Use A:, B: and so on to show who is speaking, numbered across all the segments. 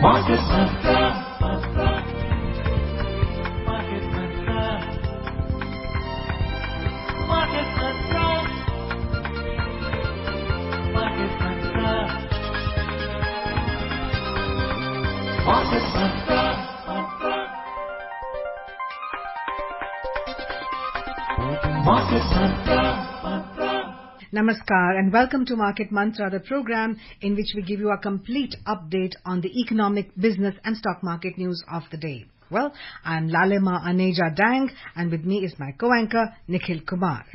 A: Market Mantra. Market Mantra. Market Mantra. Market Mantra. Market Mantra. Market Mantra.
B: Namaskar and welcome to Market Mantra, the program in which we give you a complete update on the economic, business and stock market news of the day. Well, I'm Lalima Aneja Dang and with me is my co-anchor Nikhil Kumar.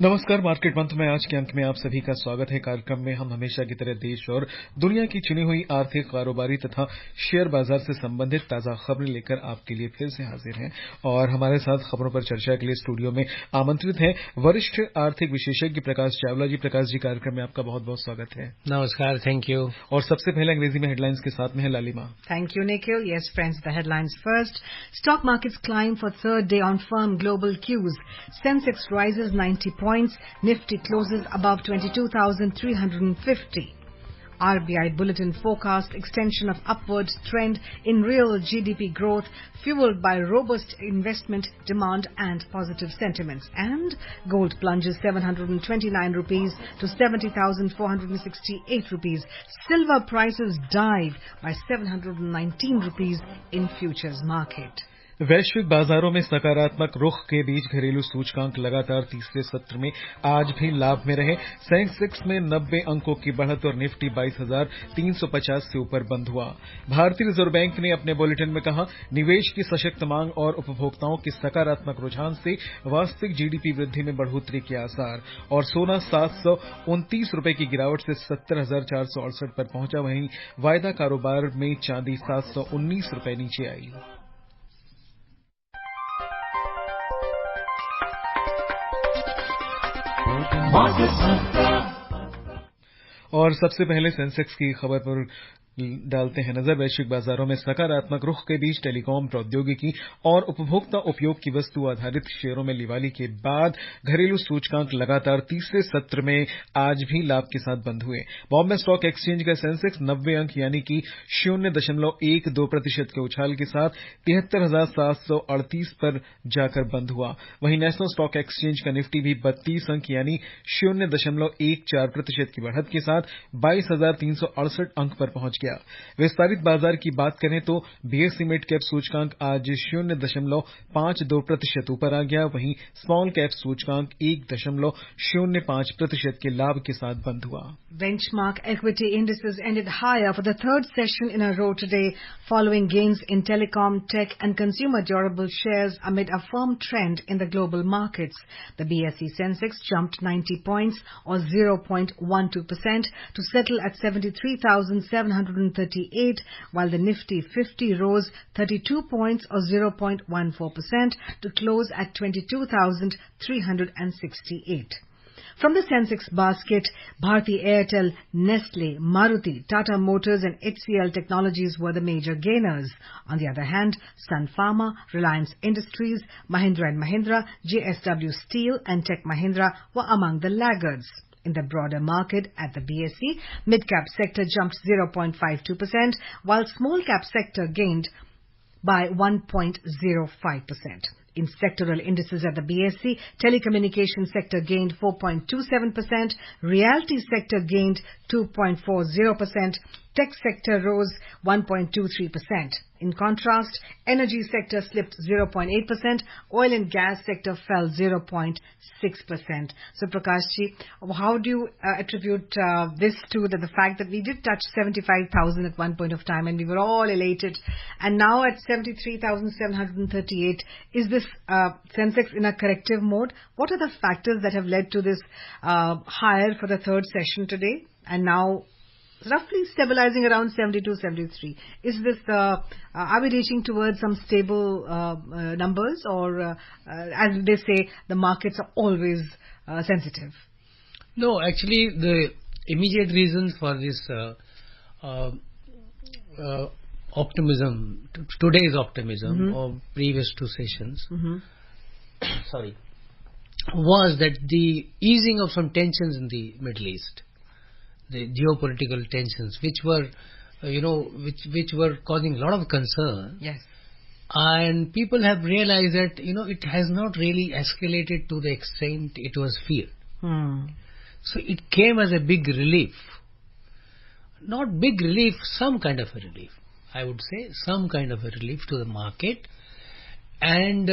C: नमस्कार market month में आज के अंक में आप सभी का स्वागत है। कार्यक्रम में हम हमेशा की तरह देश और दुनिया की चुनी हुई आर्थिक, कारोबारी तथा शेयर बाजार से संबंधित ताजा खबरें लेकर आपके लिए फिर से हाजिर हैं और हमारे साथ खबरों पर चर्चा के लिए स्टूडियो में आमंत्रित हैं वरिष्ठ आर्थिक विशेषज्ञ प्रकाश चावला जी। प्रकाश जी, कार्यक्रम में आपका बहुत बहुत स्वागत है।
D: नमस्कार, थैंक यू।
C: और सबसे पहले अंग्रेजी में हेडलाइंस के साथ में है लालिमा।
B: Thank you, Nikhil. Yes, friends, the headlines first. Stock markets climb for third day on firm global cues. Sensex rises 90 points. Nifty closes above 22,350. RBI bulletin forecast extension of upward trend in real GDP growth fueled by robust investment demand and positive sentiments. And gold plunges 729 rupees to 70,468 rupees. Silver prices dive by 719 rupees in futures market.
C: वैश्विक बाजारों में सकारात्मक रुख के बीच घरेलू सूचकांक लगातार तीसरे सत्र में आज भी लाभ में रहे। सेंसेक्स में 90 अंकों की बढ़त और निफ्टी 22,350 से ऊपर बंद हुआ। भारतीय रिजर्व बैंक ने अपने बुलेटिन में कहा, निवेश की सशक्त मांग और उपभोक्ताओं के सकारात्मक रुझान से वास्तविक जीडीपी वृद्धि में बढ़ोतरी के आसार। और सोना 729 रुपए की गिरावट से 70,468 पर पहुंचा। वहीं वायदा कारोबार में चांदी 719 रुपए नीचे आई। और सबसे पहले सेंसेक्स की खबर पर डालते हैं नजर। वैश्विक बाजारों में सकारात्मक रुख के बीच टेलीकॉम, प्रौद्योगिकी और उपभोक्ता उपयोग की वस्तु आधारित शेयरों में लिवाली के बाद घरेलू सूचकांक लगातार तीसरे सत्र में आज भी लाभ के साथ बंद हुए। बॉम्बे स्टॉक एक्सचेंज का सेंसेक्स 90 अंक यानी कि 0.12% के उछाल के साथ 73,738 पर जाकर बंद हुआ। वहीं नेशनल स्टॉक एक्सचेंज का निफ्टी भी 32 अंक यानी 0.14% की बढ़त के साथ 22,368 अंक पर पहुंच गया। विस्तारित बाजार की बात करें तो बीएसई मिड कैप सूचकांक आज 0.52% ऊपर आ गया। वहीं स्मॉल कैप सूचकांक 1.05% के लाभ के साथ बंद हुआ।
B: Benchmark equity indices ended higher for the third session in a row today, following gains in telecom, tech and consumer durable shares amid a firm trend in the global markets. The BSE Sensex jumped 90 points or 0.12% to settle at 73,738, while the Nifty 50 rose 32 points or 0.14% to close at 22,368. From the Sensex basket, Bharti Airtel, Nestle, Maruti, Tata Motors and HCL Technologies were the major gainers. On the other hand, Sun Pharma, Reliance Industries, Mahindra & Mahindra, JSW Steel and Tech Mahindra were among the laggards. In the broader market at the BSE, mid-cap sector jumped 0.52%, while small-cap sector gained by 1.05%. In sectoral indices at the BSE, telecommunication sector gained 4.27%, realty sector gained 2.40%, tech sector rose 1.23%. In contrast, energy sector slipped 0.8%, oil and gas sector fell 0.6%. So Prakashji, how do you attribute this to the fact that we did touch 75,000 at one point of time and we were all elated, and now at 73,738, is this Sensex in a corrective mode? What are the factors that have led to this higher for the third session today and now roughly stabilizing around 72, 73. Is this, are we reaching towards some stable numbers, or as they say, the markets are always sensitive?
D: No, actually, the immediate reasons for this optimism, today's optimism of previous two sessions, sorry, was that the easing of some tensions in the Middle East, the geopolitical tensions, which were which were causing a lot of concern.
B: Yes.
D: And people have realized that, it has not really escalated to the extent it was feared. So it came as a big relief. Not big relief, some kind of a relief. I would say some kind of a relief to the market. And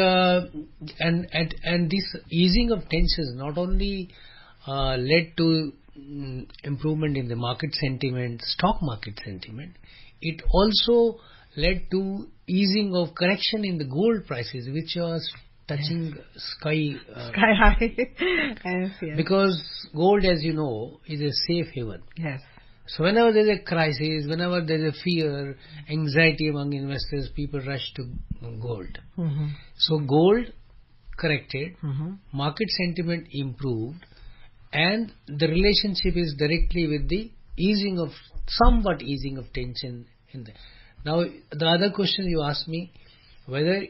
D: this easing of tensions not only led to improvement in the market sentiment, stock market sentiment, it also led to easing of correction in the gold prices, which was touching sky
B: high. Yes.
D: Because gold, as you know, is a safe haven.
B: Yes.
D: So whenever there is a crisis, whenever there is a fear, anxiety among investors, people rush to gold. So gold corrected, market sentiment improved, and the relationship is directly with the somewhat easing of tension in the. Now, the other question you asked me, whether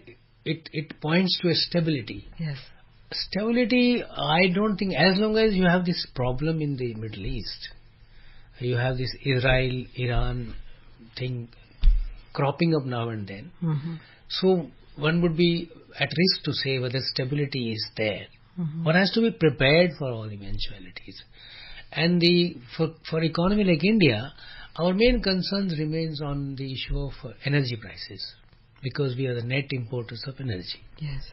D: it points to a stability.
B: Yes.
D: Stability, I don't think, as long as you have this problem in the Middle East, you have this Israel-Iran thing cropping up now and then. So one would be at risk to say whether stability is there. One has to be prepared for all eventualities. And for economy like India, our main concerns remains on the issue of energy prices, because we are the net importers of energy.
B: Yes.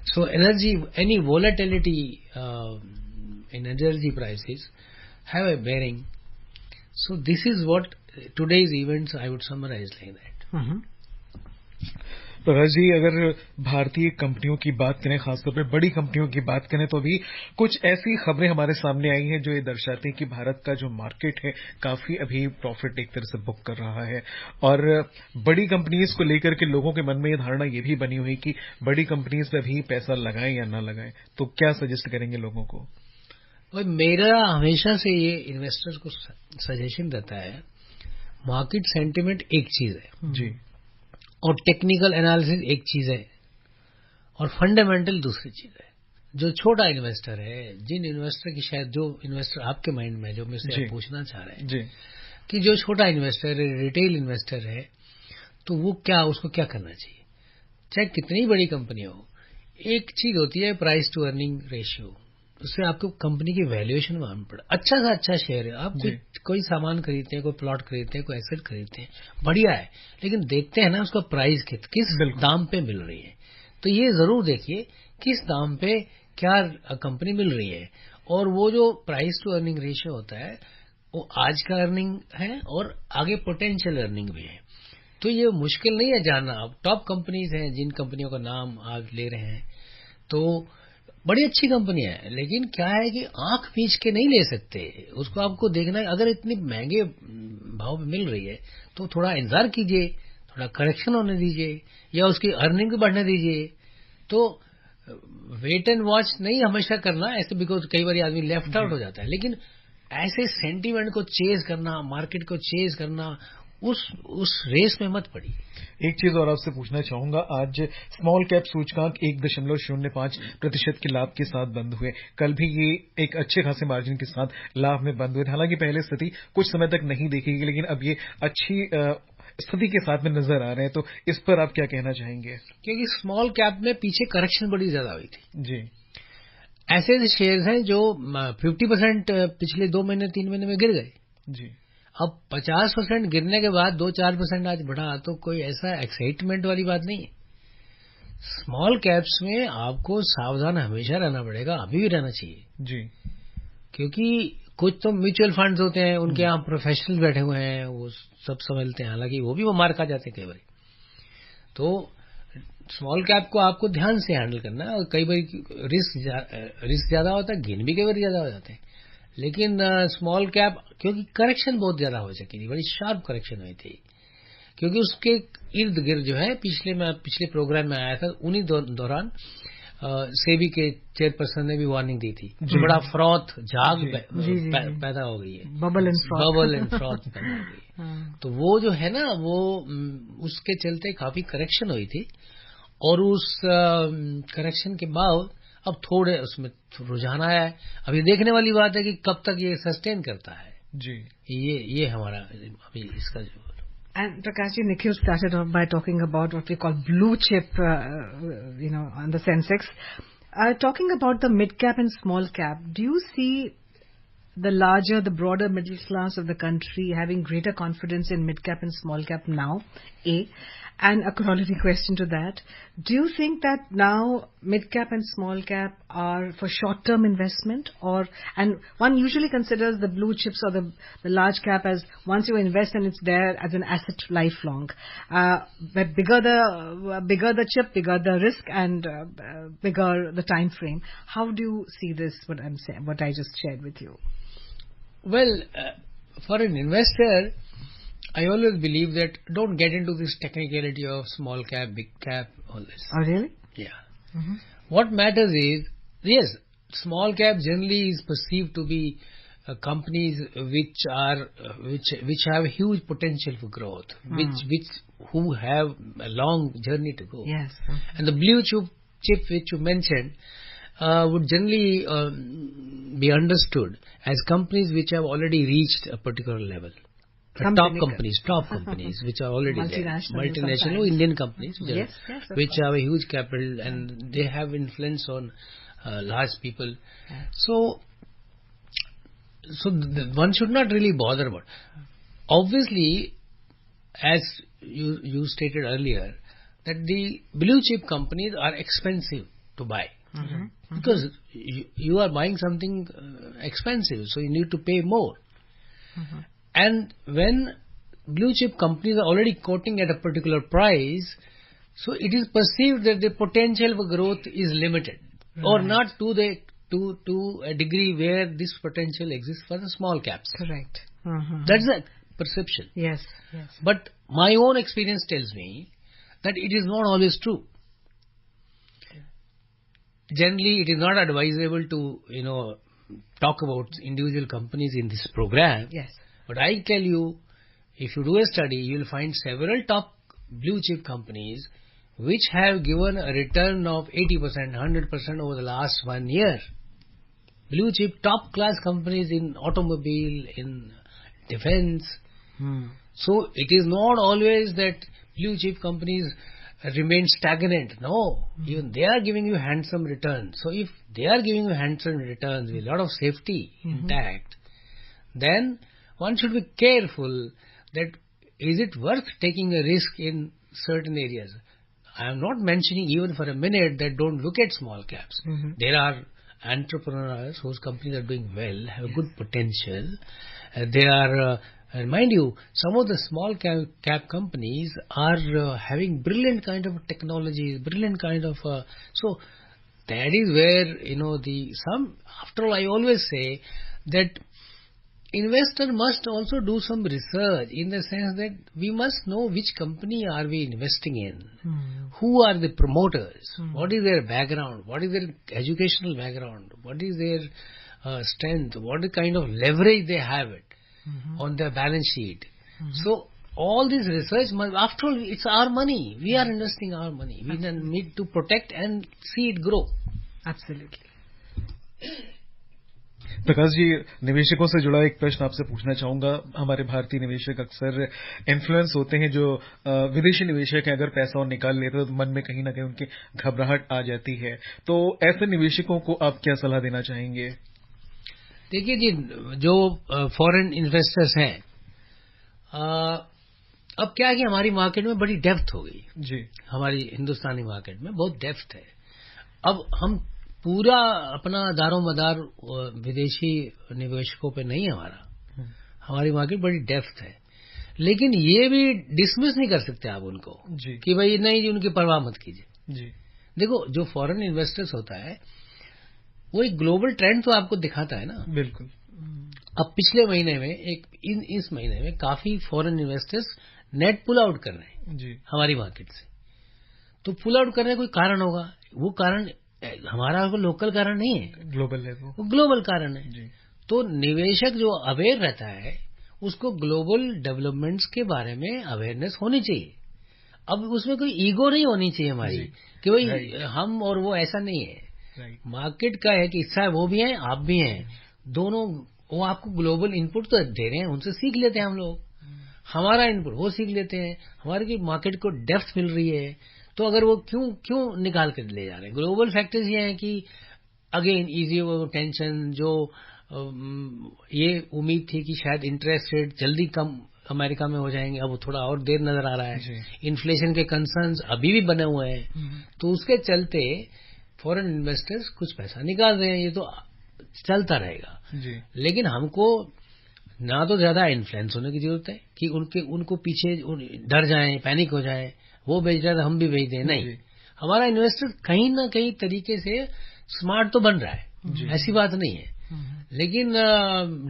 D: So any volatility in energy prices have a bearing. So this is what today's events I would summarize like that.
C: Prakash ji, अगर भारतीय कंपनियों की बात करें, खासतौर पर बड़ी कंपनियों की बात करें, तो अभी कुछ ऐसी खबरें हमारे सामने आई हैं जो ये दर्शाती हैं कि भारत का जो मार्केट है काफी अभी प्रॉफिट एक तरह से बुक कर रहा है, और बड़ी कंपनीज को लेकर के लोगों के मन में ये धारणा ये भी बनी हुई कि बड़ी कंपनीज पे अभी पैसा लगाएं या ना लगाएं. तो क्या सजेस्ट करेंगे लोगों को?
D: मेरा हमेशा से ये इन्वेस्टर्स को सजेशन रहता है, मार्केट सेंटिमेंट एक चीज है
C: जी,
D: और टेक्निकल एनालिसिस एक चीज है, और फंडामेंटल दूसरी चीज है. जो छोटा इन्वेस्टर है, जिन इन्वेस्टर की शायद जो इन्वेस्टर आपके माइंड में जो मुझसे पूछना चाह रहे हैं जी, कि जो छोटा इन्वेस्टर है, रिटेल इन्वेस्टर है, तो वो उसको क्या करना चाहिए? चाहे कितनी बड़ी कंपनी हो, एक चीज होती है प्राइस टू अर्निंग रेशियो. उससे आपको कंपनी की वैल्यूएशन मालूम पड़ा. अच्छा सा अच्छा शेयर है, आप कोई सामान खरीदते हैं, कोई प्लॉट खरीदते हैं, कोई एसेट खरीदते हैं, बढ़िया है, लेकिन देखते हैं ना उसका प्राइस किस दाम पे मिल रही है. तो ये जरूर देखिए किस दाम पे क्या कंपनी मिल रही है, और वो जो प्राइस टू अर्निंग रेशियो होता है वो आज का अर्निंग है और आगे पोटेंशियल अर्निंग भी है. तो ये मुश्किल नहीं है जानना. अब टॉप कंपनीज हैं, जिन कंपनियों का नाम आप ले रहे हैं, तो बड़ी अच्छी कंपनी है, लेकिन क्या है कि आंख मीच के नहीं ले सकते, उसको आपको देखना है. अगर इतनी महंगे भाव में मिल रही है तो थोड़ा इंतजार कीजिए, थोड़ा करेक्शन होने दीजिए, या उसकी अर्निंग भी बढ़ने दीजिए. तो वेट एंड वॉच नहीं हमेशा करना ऐसे, बिकॉज कई बार आदमी लेफ्ट आउट हो जाता है. लेकिन ऐसे सेंटीमेंट को चेज करना, मार्केट को चेज करना, उस रेस में मत पड़ी.
C: एक चीज और आपसे पूछना चाहूंगा, आज स्मॉल कैप सूचकांक 1.05% के लाभ के साथ बंद हुए. कल भी ये एक अच्छे खासे मार्जिन के साथ लाभ में बंद हुए. हालांकि पहले स्थिति कुछ समय तक नहीं दिखेगी, लेकिन अब ये अच्छी स्थिति के साथ में नजर आ रहे हैं. तो इस पर आप क्या कहना चाहेंगे?
D: क्योंकि स्मॉल कैप में पीछे करेक्शन बड़ी ज्यादा हुई थी
C: जी.
D: ऐसे शेयर्स हैं जो 50% पिछले 2 महीने 3 महीने में गिर गए
C: जी.
D: अब 50% गिरने के बाद 2-4% आज बढ़ा, तो कोई ऐसा एक्साइटमेंट वाली बात नहीं है. स्मॉल कैप्स में आपको सावधान हमेशा रहना पड़ेगा, अभी भी रहना चाहिए
C: जी.
D: क्योंकि कुछ तो म्यूचुअल फंड्स होते हैं, उनके यहाँ प्रोफेशनल बैठे हुए हैं, वो सब समझते हैं, हालांकि वो भी वो मार खा जाते हैं कई बार. तो स्मॉल कैप को आपको ध्यान से हैंडल करना है, और कई बार रिस्क ज्यादा होता है, गेन भी कई बार ज्यादा हो जाते हैं. लेकिन स्मॉल कैप, क्योंकि करेक्शन बहुत ज्यादा हो सकी थी, बड़ी शार्प करेक्शन हुई थी, क्योंकि उसके इर्द गिर्द जो है पिछले प्रोग्राम में आया था, उन्हीं दौरान सेबी के चेयरपर्सन ने भी वार्निंग दी थी कि बड़ा फ्रॉथ झाग पैदा हो गई है,
B: बबल एंड
D: फ्रॉथ पैदा हो गई है. तो वो जो है ना, वो उसके चलते काफी करेक्शन हुई थी, और उस करेक्शन के बाद अब थोड़े उसमें रुझान आया है. अभी देखने वाली बात है कि कब तक ये सस्टेन करता है
C: जी.
D: ये हमारा अभी इसका जो
B: And Prakashji, Nikhil started off by talking about what we call blue chip, on the Sensex. Talking about the mid cap and small cap, do you see the broader middle class of the country having greater confidence in mid cap and small cap now? A. And a corollary question to that, do you think that now mid cap and small cap are for short term investment, and one usually considers the blue chips or the large cap as once you invest and it's there as an asset lifelong, but bigger the chip, bigger the risk, and bigger the time frame. How do you see this, what I'm saying, what I just shared with you?
D: Well, for an investor, I always believe that don't get into this technicality of small cap, big cap, all this.
B: Oh, really?
D: Yeah.
B: Mm-hmm.
D: What matters is, yes, small cap generally is perceived to be companies which have huge potential for growth, who have a long journey to go.
B: Yes.
D: And the blue chip which you mentioned would generally be understood as companies which have already reached a particular level. Top companies which are already multinational or Indian companies which have a huge capital and they have influence on large people.
B: Yes.
D: So one should not really bother about. Obviously, as you stated earlier, that the blue chip companies are expensive to buy.
B: Mm-hmm.
D: Because you are buying something expensive, so you need to pay more.
B: Mm-hmm.
D: And when blue chip companies are already quoting at a particular price, so it is perceived that the potential for growth is limited, or not to a degree where this potential exists for the small caps.
B: Correct. Mm-hmm.
D: That's the perception.
B: Yes.
D: But my own experience tells me that it is not always true. Generally, it is not advisable to talk about individual companies in this program.
B: Yes.
D: But I tell you, if you do a study, you will find several top blue chip companies which have given a return of 80%, 100% over the last 1 year. Blue chip top class companies in automobile, in defense. So it is not always that blue chip companies remain stagnant. No, even they are giving you handsome returns. So if they are giving you handsome returns with a lot of safety intact, then one should be careful that is it worth taking a risk in certain areas. I am not mentioning even for a minute that don't look at small caps. There are entrepreneurs whose companies are doing well, have a good potential. They are, mind you, some of the small cap companies are having brilliant kind of technologies, brilliant kind of... so that is where, after all, I always say that investor must also do some research in the sense that we must know which company are we investing in, who are the promoters, what is their background, what is their educational background, what is their strength, what kind of leverage they have on their balance sheet. So all this research, after all, it's our money. We are investing our money. We need to protect and see it grow.
B: Absolutely.
C: Prakash ji, निवेशकों से जुड़ा एक प्रश्न आपसे पूछना चाहूंगा. हमारे भारतीय निवेशक अक्सर इन्फ्लुएंस होते हैं. जो विदेशी निवेशक हैं, अगर पैसा और निकाल लेते हैं तो मन में कहीं ना कहीं उनकी घबराहट आ जाती है. तो ऐसे निवेशकों को आप क्या सलाह देना चाहेंगे?
D: देखिए जी, जो फॉरेन इन्वेस्टर्स हैं, अब क्या है कि हमारी मार्केट में बड़ी डेप्थ हो गई जी. हमारी हिंदुस्तानी मार्केट में बहुत डेप्थ है. अब हम पूरा अपना दारोमदार विदेशी निवेशकों पे नहीं है. हमारी मार्केट बड़ी डेप्थ है, लेकिन ये भी डिसमिस नहीं कर सकते आप उनको जी. कि भाई नहीं जी, उनकी परवाह मत कीजिए जी. देखो, जो फॉरेन इन्वेस्टर्स होता है वो एक ग्लोबल ट्रेंड तो आपको दिखाता है ना. बिल्कुल. अब पिछले महीने में इस महीने में काफी foreign investors net pull out कर रहे हैं जी हमारी मार्केट से. तो पुल आउट करने का कोई कारण होगा. वो कारण हमारा कोई लोकल कारण नहीं है, ग्लोबल है. वो ग्लोबल कारण है जी. तो निवेशक जो अवेयर रहता है उसको ग्लोबल डेवलपमेंट्स के बारे में अवेयरनेस होनी चाहिए. अब उसमें कोई ईगो नहीं होनी चाहिए हमारी कि भाई हम और वो, ऐसा नहीं है. मार्केट का है कि हिस्सा है, वो भी है, आप भी हैं, दोनों. वो आपको ग्लोबल इनपुट तो दे रहे हैं, उनसे सीख लेते हैं हम लोग. हमारा इनपुट वो सीख लेते हैं, हमारे की मार्केट को डेप्थ मिल रही है, तो अगर वो क्यों निकाल कर ले जा रहे हैं। ग्लोबल फैक्टर्स ये हैं कि अगेन इजी टेंशन, जो ये उम्मीद थी कि शायद इंटरेस्ट रेट जल्दी कम अमेरिका में हो जाएंगे, अब वो थोड़ा और देर नजर आ रहा है। इन्फ्लेशन के कंसर्न्स अभी भी बने हुए हैं, तो उसके चलते फॉरेन इन्वेस्टर्स कुछ पैसा निकाल रहे हैं। ये तो चलता रहेगा जी। लेकिन हमको ना तो ज्यादा इन्फ्लुएंस होने की जरूरत है कि उनको पीछे डर जाएं, पैनिक हो जाएं, वो बेच रहे हैं तो हम भी बेच दें, नहीं। हमारा इन्वेस्टर कहीं ना कहीं तरीके से स्मार्ट तो बन रहा है, ऐसी बात नहीं है, लेकिन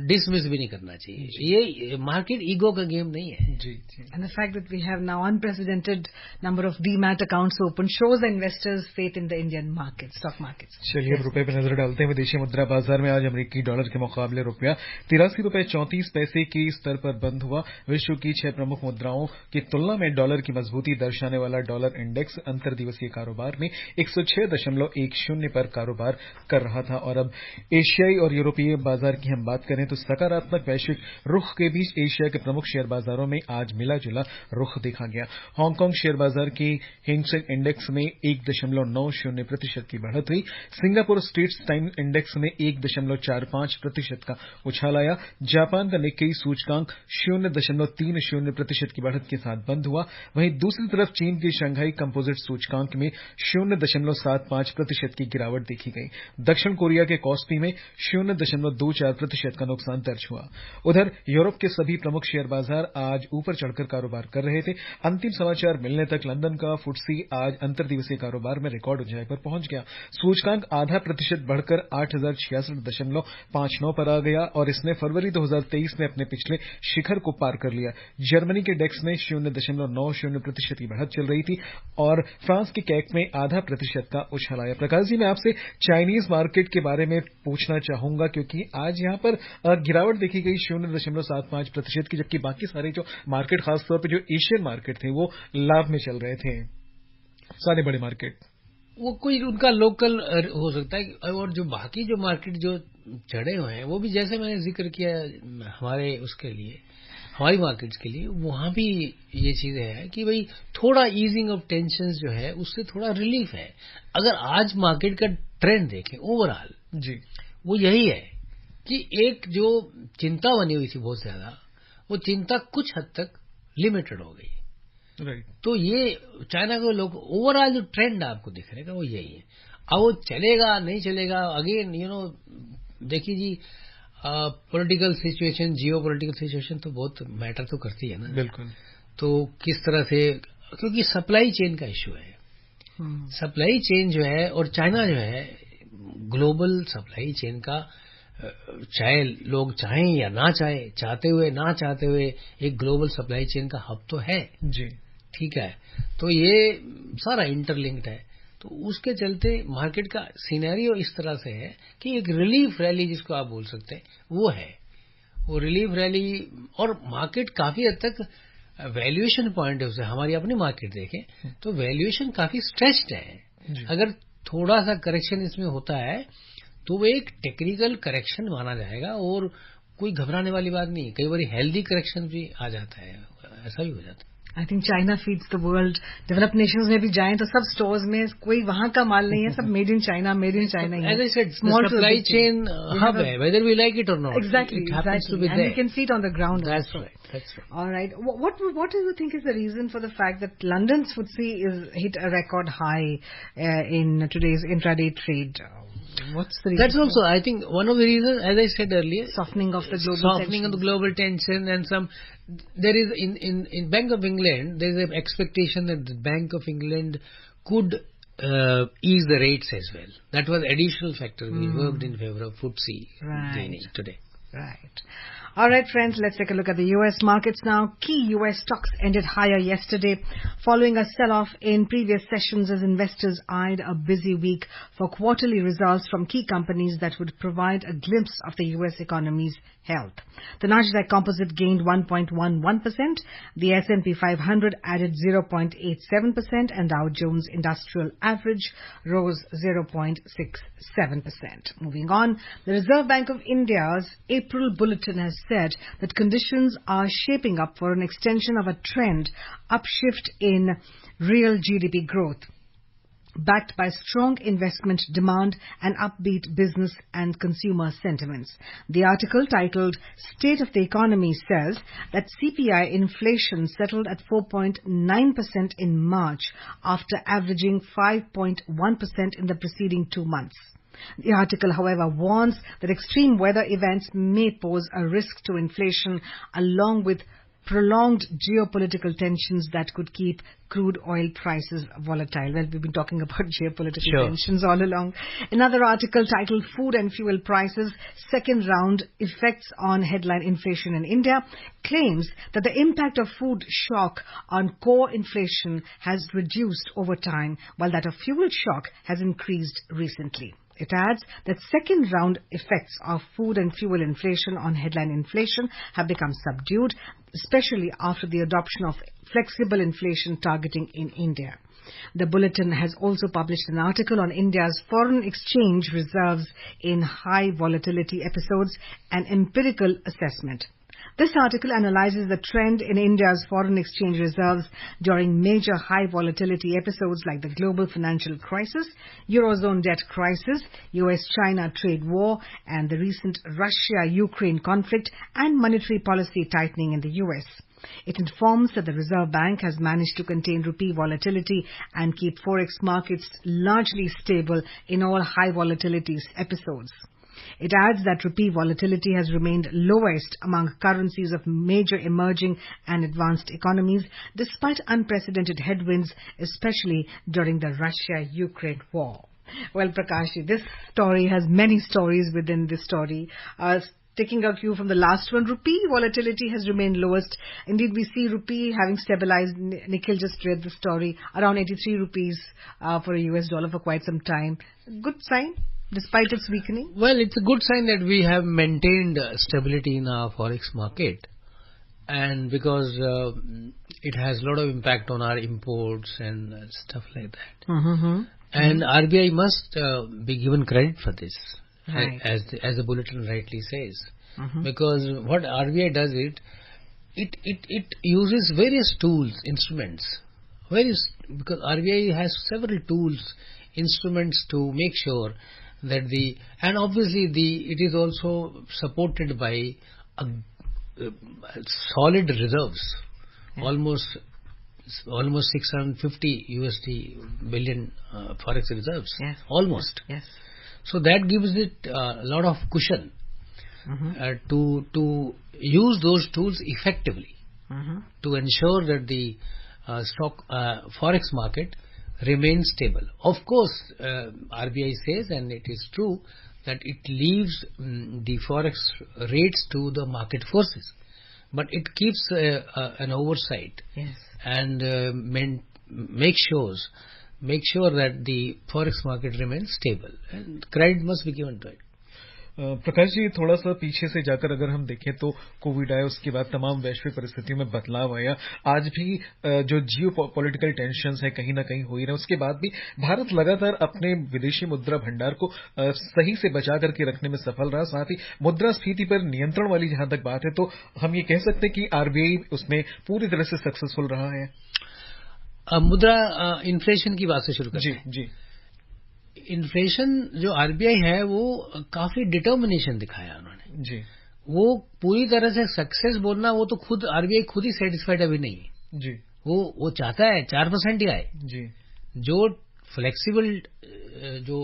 D: डिसमिस भी नहीं करना चाहिए। ये मार्केट ईगो का गेम नहीं है जी।
B: And the fact that we have now unprecedented number of demat accounts open shows the investors' faith in the Indian market, stock markets.
C: चलिए अब रुपए पर नजर डालते हैं। विदेशी मुद्रा बाजार में आज अमेरिकी डॉलर के मुकाबले रुपया 83 रुपए 34 पैसे की स्तर पर बंद हुआ। विश्व की 6 प्रमुख मुद्राओं की तुलना में डॉलर की मजबूती दर्शाने वाला डॉलर इंडेक्स अंतर्दिवसीय कारोबार में 106.10 पर कारोबार कर रहा था। और अब एशियाई और यूरोपीय बाजार की हम बात करें तो सकारात्मक वैश्विक रुख के बीच एशिया के प्रमुख शेयर बाजारों में आज मिला जुला रुख देखा गया। हांगकांग शेयर बाजार की हैंगसेंग इंडेक्स में 1.90% की बढ़त हुई। सिंगापुर स्ट्रेट्स टाइम इंडेक्स में 1.45% का उछाल आया। जापान का निक्केई सूचकांक 0.30% की बढ़त के साथ बंद हुआ। वहीं दूसरी तरफ चीन की शंघाई कंपोजिट सूचकांक में 0.75% की गिरावट देखी गई। दक्षिण कोरिया के कॉस्पी में 0.24% का नुकसान दर्ज हुआ। उधर यूरोप के सभी प्रमुख शेयर बाजार आज ऊपर चढ़कर कारोबार कर रहे थे। अंतिम समाचार मिलने तक लंदन का फुटसी आज अंतर्दिवसीय कारोबार में रिकॉर्ड ऊंचाई पर पहुंच गया। सूचकांक आधा प्रतिशत बढ़कर 8066.59 पर आ गया और इसने फरवरी 2023 में अपने पिछले शिखर को पार कर लिया। जर्मनी के डेक्स में 0.90% की बढ़त चल रही थी और फ्रांस के कैक में आधा प्रतिशत का उछाल आया। प्रकाश जी, मैं आपसे चाइनीज मार्केट के बारे में पूछना चाहूंगा क्योंकि आज यहां पर गिरावट देखी गई 0.75% की, जबकि बाकी सारे जो मार्केट, खासतौर पर जो एशियन मार्केट थे, वो लाभ में चल रहे थे। सारे बड़े मार्केट
D: वो कोई उनका लोकल हो सकता है, और जो बाकी जो मार्केट जो चढ़े हुए हैं वो भी जैसे मैंने जिक्र किया हमारे उसके लिए, हमारी मार्केट्स के लिए, वहां भी ये चीजें हैं कि भाई थोड़ा ईजिंग ऑफ टेंशन जो है उससे थोड़ा रिलीफ है। अगर आज मार्केट का ट्रेंड देखें ओवरऑल जी, वो यही है कि एक जो चिंता बनी हुई थी बहुत ज्यादा, वो चिंता कुछ हद तक लिमिटेड हो गई। राइट। तो ये चाइना के लोग ओवरऑल जो ट्रेंड आपको दिख रहेगा वो यही है। अब वो चलेगा नहीं चलेगा, अगेन देखिए जी, political situation, geo political situation तो बहुत मैटर तो करती है ना। बिल्कुल। तो किस तरह से, क्योंकि सप्लाई चेन का इश्यू है, सप्लाई चेन जो है, और चाइना जो है ग्लोबल सप्लाई चेन का, चाहे लोग चाहें या ना चाहे, चाहते हुए ना चाहते हुए, एक ग्लोबल सप्लाई चेन का हब तो है जी। ठीक है, तो ये सारा इंटरलिंक्ड है। तो उसके चलते मार्केट का सिनेरियो इस तरह से है कि एक रिलीफ रैली जिसको आप बोल सकते हैं वो है, वो रिलीफ रैली। और मार्केट काफी हद तक वैल्यूएशन पॉइंट ऑफ से, हमारी अपनी मार्केट देखें तो वैल्यूएशन काफी स्ट्रेच्ड है। अगर थोड़ा सा करेक्शन इसमें होता है तो वो एक टेक्निकल करेक्शन माना जाएगा और कोई घबराने वाली बात नहीं। कई बार हेल्दी करेक्शन भी आ जाता है, ऐसा भी हो जाता है।
B: I think China feeds the world. Develop Nations में भी जाएं तो सब स्टोर्स में कोई वहां का माल नहीं है, सब made in China, made in China.
D: As I said, supply chain hub है, whether we like it or not.
B: Exactly,
D: it happens to be
B: and
D: there.
B: you can see it on the ground.
D: That's
B: also.
D: right. That's right.
B: All right. What do you think is the reason for the fact that London's FTSE is hit a record high in today's intraday trade? What's the reason?
D: That's also, I think, one of the reasons, as I said earlier,
B: softening of the global
D: softening of the global tension, and some. There is in Bank of England, there is an expectation that the Bank of England could ease the rates as well. That was additional factor which worked in favor of FTSE gaining today.
B: Right. All right, friends, let's take a look at the U.S. markets now. Key U.S. stocks ended higher yesterday following a sell-off in previous sessions as investors eyed a busy week for quarterly results from key companies that would provide a glimpse of the U.S. economy's health. The Nasdaq Composite gained 1.11%, the S&P 500 added 0.87%, and Dow Jones Industrial Average rose 0.67%. Moving on, the Reserve Bank of India's April bulletin has said that conditions are shaping up for an extension of a trend upshift in real GDP growth, backed by strong investment demand and upbeat business and consumer sentiments. The article, titled State of the Economy, says that CPI inflation settled at 4.9% in March after averaging 5.1% in the preceding 2 months. The article, however, warns that extreme weather events may pose a risk to inflation, along with prolonged geopolitical tensions that could keep crude oil prices volatile. Well, we've been talking about geopolitical tensions all along. Another article, titled Food and Fuel Prices, Second Round Effects on Headline Inflation in India, claims that the impact of food shock on core inflation has reduced over time, while that of fuel shock has increased recently. It adds that second-round effects of food and fuel inflation on headline inflation have become subdued, especially after the adoption of flexible inflation targeting in India. The Bulletin has also published an article on India's foreign exchange reserves in high volatility episodes, an empirical assessment. This article analyzes the trend in India's foreign exchange reserves during major high volatility episodes like the global financial crisis, Eurozone debt crisis, US-China trade war, and the recent Russia-Ukraine conflict and monetary policy tightening in the US. It informs that the Reserve Bank has managed to contain rupee volatility and keep forex markets largely stable in all high volatility episodes. It adds that rupee volatility has remained lowest among currencies of major emerging and advanced economies, despite unprecedented headwinds, especially during the Russia-Ukraine war. Well, Prakash, this story has many stories within this story. Taking a cue from the last one, rupee volatility has remained lowest. Indeed, we see rupee having stabilized. Nikhil just read the story, around 83 rupees for a US dollar for quite some time. Good sign, despite its weakening?
D: Well, it's a good sign that we have maintained stability in our forex market, and because it has a lot of impact on our imports and stuff like that.
B: Mm-hmm.
D: And RBI must be given credit for this,
B: Right.
D: as the bulletin rightly says.
B: Mm-hmm.
D: Because what RBI does, it uses various tools, instruments, because RBI has several tools, instruments to make sure that and obviously it is also supported by solid reserves, almost 650 USD billion forex reserves, almost.
B: Yes.
D: So that gives it a lot of cushion to use those tools effectively, to ensure that the forex market remains stable. Of course, RBI says, and it is true, that it leaves the forex rates to the market forces, but it keeps an oversight and make sure that the forex market remains stable, and credit must be given to it.
C: Prakash ji, थोड़ा सा पीछे से जाकर अगर हम देखें तो Covid आया, उसके बाद तमाम वैश्विक परिस्थितियों में बदलाव आया, आज भी जो जियो पॉलिटिकल टेंशन्स है कहीं ना कहीं हो ही रहे, उसके बाद भी भारत लगातार अपने विदेशी मुद्रा भंडार को सही से बचा करके रखने में सफल रहा। साथ ही मुद्रास्फीति पर नियंत्रण वाली जहां तक बात है, तो हम ये कह सकते हैं कि आरबीआई उसमें पूरी तरह से सक्सेसफुल रहा है।
D: मुद्रा इन्फ्लेशन की बात से शुरू करते हैं।
C: जी।
D: इन्फ्लेशन जो आरबीआई है वो काफी डिटर्मिनेशन दिखाया उन्होंने जी। वो पूरी तरह से सक्सेस बोलना, वो तो खुद आरबीआई खुद ही सेटिस्फाइड अभी नहीं है जी। वो चाहता है 4% ही आए जी। जो फ्लेक्सिबल जो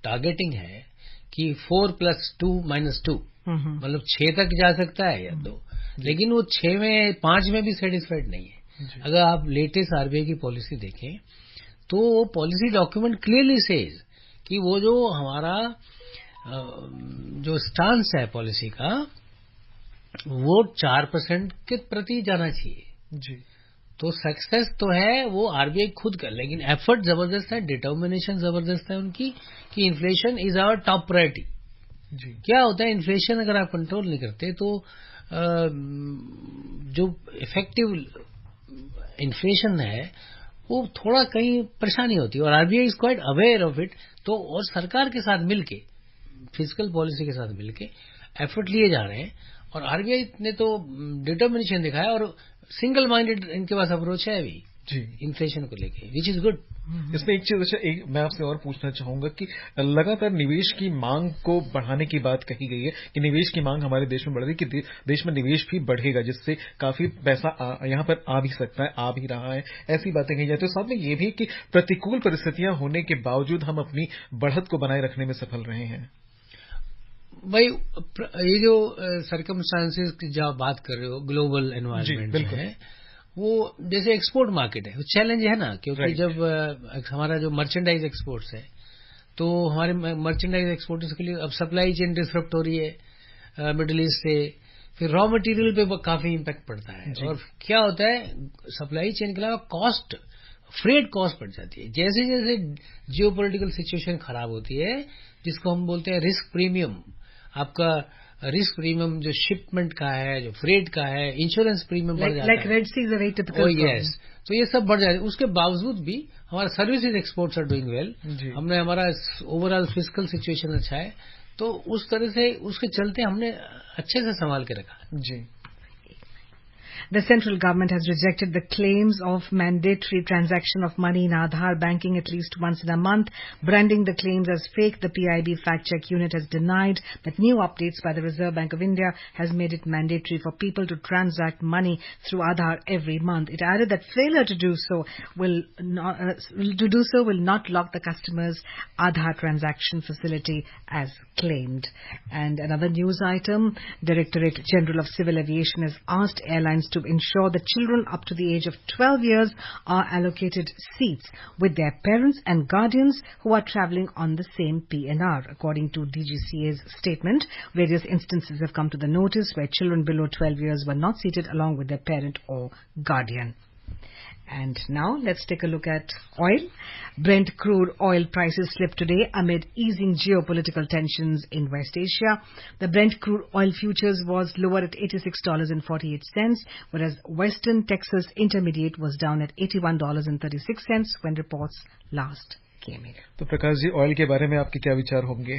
D: टारगेटिंग है कि 4 + 2 - 2 मतलब 6 तक जा सकता है या 2, लेकिन वो 6 में 5 में भी सेटिस्फाइड नहीं है। अगर आप लेटेस्ट आरबीआई की पॉलिसी देखें तो वो पॉलिसी डॉक्यूमेंट क्लियरली सेज कि वो जो हमारा जो स्टांस है पॉलिसी का, वो 4% के प्रति जाना चाहिए जी। तो सक्सेस तो है वो आरबीआई खुद कर, लेकिन एफर्ट जबरदस्त है, डिटर्मिनेशन जबरदस्त है उनकी कि inflation is our top priority जी। क्या होता है, इन्फ्लेशन अगर आप कंट्रोल नहीं करते तो जो इफेक्टिव इन्फ्लेशन है वो थोड़ा कहीं परेशानी होती है, और RBI is quite aware of it. तो और सरकार के साथ मिलके, फिजिकल पॉलिसी के साथ मिलके एफर्ट लिए जा रहे हैं, और आरबीआई ने तो डिटर्मिनेशन दिखाया और सिंगल माइंडेड इनके पास अप्रोच है अभी
C: जी
D: इन्फ्लेशन को लेके, विच इज गुड।
C: इसमें एक चीज मैं आपसे और पूछना चाहूंगा कि लगातार निवेश की मांग को बढ़ाने की बात कही गई है कि निवेश की मांग हमारे देश में बढ़ रही है कि देश में निवेश भी बढ़ेगा जिससे काफी पैसा यहां पर आ भी सकता है, आ भी रहा है, ऐसी बातें कही जाती है। तो साथ में ये भी कि प्रतिकूल परिस्थितियां होने के बावजूद हम अपनी बढ़त को बनाए रखने में सफल रहे हैं।
D: भाई ये जो सर्कमस्टांसेस की जो आप बात कर रहे हो, ग्लोबल एनवायरनमेंट जो है वो जैसे एक्सपोर्ट मार्केट है, वो चैलेंज है ना, क्योंकि जब हमारा जो मर्चेंडाइज एक्सपोर्ट्स है तो हमारे मर्चेंडाइज एक्सपोर्टर्स के लिए अब सप्लाई चेन डिसरप्ट हो रही है मिडिल ईस्ट से, फिर रॉ मटेरियल पे काफी इम्पैक्ट पड़ता है और क्या होता है सप्लाई चेन के अलावा कॉस्ट, फ्रेट कॉस्ट बढ़ जाती है। जैसे जैसे जियोपॉलिटिकल सिचुएशन खराब होती है, जिसको हम बोलते हैं रिस्क प्रीमियम, आपका रिस्क प्रीमियम जो शिपमेंट का है, जो फ्रेट का है, इंश्योरेंस प्रीमियम बढ़ जाता है।
B: Red sea is a very typical
D: yes, तो ये सब बढ़ जाता है। उसके बावजूद भी हमारा services exports are doing well, हमने हमारा ओवरऑल फिस्कल सिचुएशन अच्छा है, तो उस तरह से उसके चलते हमने अच्छे से संभाल के रखा
C: जी।
B: The central government has rejected the claims of mandatory transaction of money in Aadhaar banking at least once in a month, branding the claims as fake. The PIB fact-check unit has denied that new updates by the Reserve Bank of India has made it mandatory for people to transact money through Aadhaar every month. It added that failure to do so will not lock the customer's Aadhaar transaction facility as claimed. And another news item, Directorate General of Civil Aviation has asked airlines to ensure that children up to the age of 12 years are allocated seats with their parents and guardians who are travelling on the same PNR. According to DGCA's statement, various instances have come to the notice where children below 12 years were not seated along with their parent or guardian. And now let's take a look at oil. Brent crude oil prices slipped today amid easing geopolitical tensions in West Asia. The Brent crude oil futures was lower at $86.48, whereas Western Texas Intermediate was down at $81.36 when reports last came in.
C: तो Prakash ji, oil के बारे में आपके क्या विचार होंगे?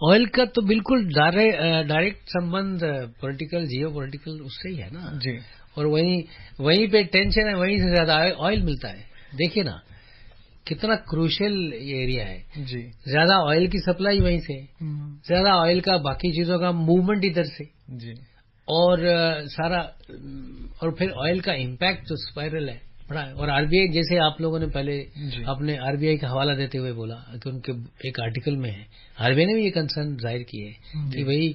D: Oil का तो बिल्कुल डायरेक्ट संबंध पॉलिटिकल, जियोपॉलिटिकल उससे ही है ना
C: जी,
D: और वहीं पे टेंशन है, वहीं से ज्यादा ऑयल मिलता है। देखिए ना कितना क्रूशियल ये एरिया है
C: जी,
D: ज्यादा ऑयल की सप्लाई वहीं से, ज्यादा ऑयल का बाकी चीजों का मूवमेंट इधर से
C: जी,
D: और सारा, और फिर ऑयल का इम्पैक्ट जो स्पाइरल है बड़ा। और आरबीआई, जैसे आप लोगों ने पहले अपने आरबीआई का हवाला देते हुए बोला कि उनके एक आर्टिकल में है, आरबीआई ने भी ये कंसर्न जाहिर की है कि भाई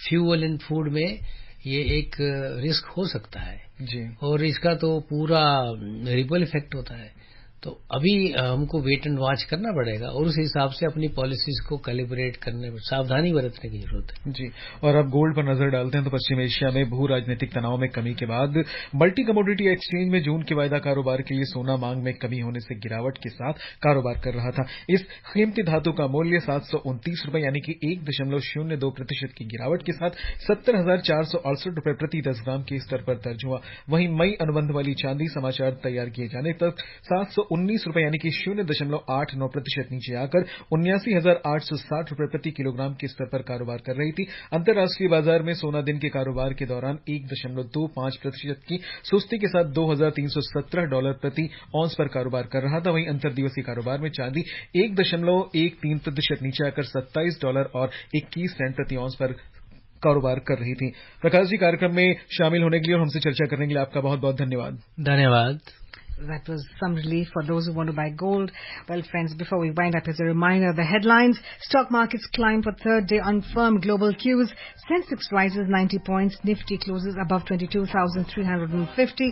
D: फ्यूल एंड फूड में ये एक रिस्क हो सकता है
C: जी,
D: और इसका तो पूरा रिपल इफेक्ट होता है। तो अभी हमको वेट एंड वॉच करना पड़ेगा और उस हिसाब से अपनी पॉलिसीज को कैलिब्रेट करने में सावधानी बरतने की जरूरत है
C: जी। और अब गोल्ड पर नजर डालते हैं तो पश्चिम एशिया में भू राजनीतिक तनाव में कमी के बाद मल्टी कमोडिटी एक्सचेंज में जून के वायदा कारोबार के लिए सोना मांग में कमी होने से गिरावट के साथ कारोबार कर रहा था। इस कीमती धातु का मूल्य ₹729 यानी कि 1.02% की गिरावट के साथ 70,468 प्रति 10 ग्राम के स्तर पर दर्ज हुआ। वहीं मई अनुबंध वाली चांदी समाचार तैयार किए जाने तक ₹719 यानी कि 0.89% नीचे आकर 79,860 प्रति किलोग्राम के स्तर पर कारोबार कर रही थी। अंतर्राष्ट्रीय बाजार में सोना दिन के कारोबार के दौरान 1.25% की सुस्ती के साथ $2,317 प्रति औंस पर कारोबार कर रहा था। वहीं अंतर्दिवसीय कारोबार में चांदी 1.13% नीचे आकर $27 और 21 सेंट प्रति औंस पर कारोबार कर रही थी। प्रकाश जी, कार्यक्रम में शामिल होने के लिए और हमसे चर्चा करने के लिए आपका बहुत बहुत धन्यवाद।
D: धन्यवाद।
B: That was some relief for those who want to buy gold. Well, friends, before we wind up, as a reminder, the headlines: stock markets climb for third day on firm global cues. Sensex rises 90 points. Nifty closes above 22,350.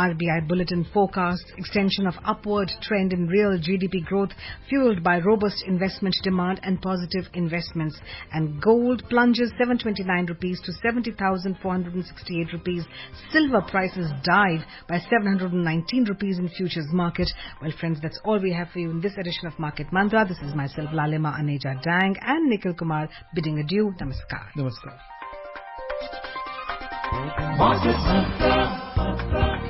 B: RBI bulletin forecasts extension of upward trend in real GDP growth, fueled by robust investment demand and positive investments. And gold plunges 729 rupees to 70,468 rupees. Silver prices dive by 719 rupees in futures market. Well, friends, that's all we have for you in this edition of Market Mantra. This is myself, Lalima Aneja Dang, and Nikhil Kumar bidding adieu. Namaskar.
C: नमस्कार।
A: Market Mantra.